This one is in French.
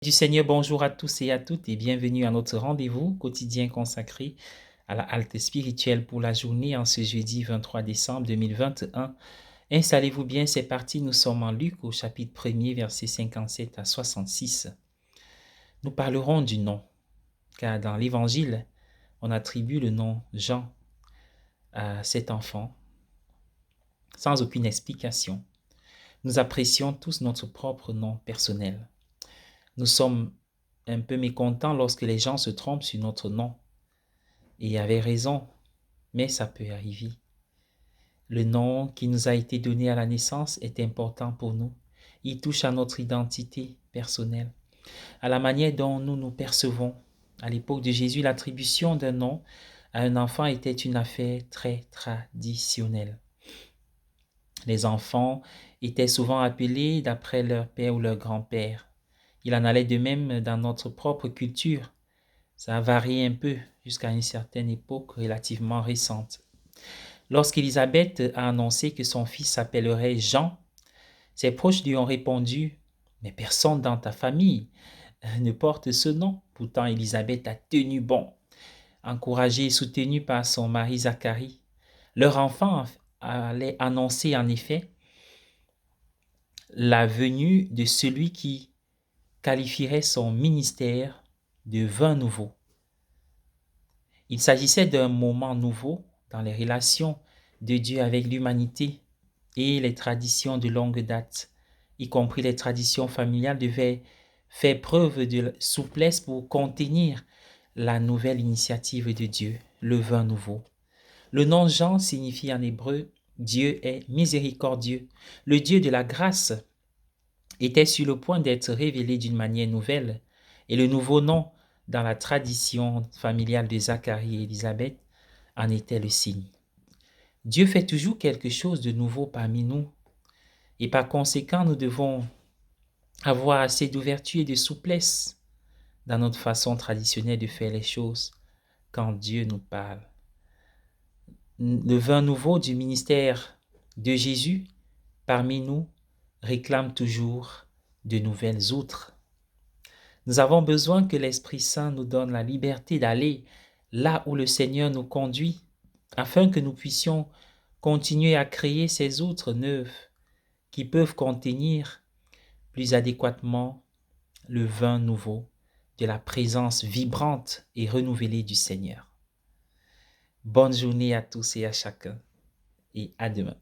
Du Seigneur, bonjour à tous et à toutes et bienvenue à notre rendez-vous quotidien consacré à la halte spirituelle pour la journée en ce jeudi 23 décembre 2021. Installez-vous bien, c'est parti, nous sommes en Luc au chapitre 1er, versets 57 à 66. Nous parlerons du nom, car dans l'évangile, on attribue le nom Jean à cet enfant sans aucune explication. Nous apprécions tous notre propre nom personnel. Nous sommes un peu mécontents lorsque les gens se trompent sur notre nom. Et avaient raison, mais ça peut arriver. Le nom qui nous a été donné à la naissance est important pour nous. Il touche à notre identité personnelle, à la manière dont nous nous percevons. À l'époque de Jésus, l'attribution d'un nom à un enfant était une affaire très traditionnelle. Les enfants étaient souvent appelés d'après leur père ou leur grand-père. Il en allait de même dans notre propre culture. Ça a varié un peu jusqu'à une certaine époque relativement récente. Lorsqu'Élisabeth a annoncé que son fils s'appellerait Jean, ses proches lui ont répondu « Mais personne dans ta famille ne porte ce nom. » Pourtant, Élisabeth a tenu bon. Encouragée et soutenue par son mari Zacharie, leur enfant allait annoncer en effet la venue de celui qui qualifierait son ministère de vin nouveau. Il s'agissait d'un moment nouveau dans les relations de Dieu avec l'humanité et les traditions de longue date, y compris les traditions familiales, devaient faire preuve de souplesse pour contenir la nouvelle initiative de Dieu, le vin nouveau. Le nom Jean signifie en hébreu « Dieu est miséricordieux ». Le Dieu de la grâce était sur le point d'être révélé d'une manière nouvelle, et le nouveau nom dans la tradition familiale de Zacharie et Élisabeth en était le signe. Dieu fait toujours quelque chose de nouveau parmi nous, et par conséquent, nous devons avoir assez d'ouverture et de souplesse dans notre façon traditionnelle de faire les choses quand Dieu nous parle. Le vin nouveau du ministère de Jésus parmi nous réclame toujours de nouvelles outres. Nous avons besoin que l'Esprit Saint nous donne la liberté d'aller là où le Seigneur nous conduit, afin que nous puissions continuer à créer ces outres neuves qui peuvent contenir plus adéquatement le vin nouveau de la présence vibrante et renouvelée du Seigneur. Bonne journée à tous et à chacun, et à demain.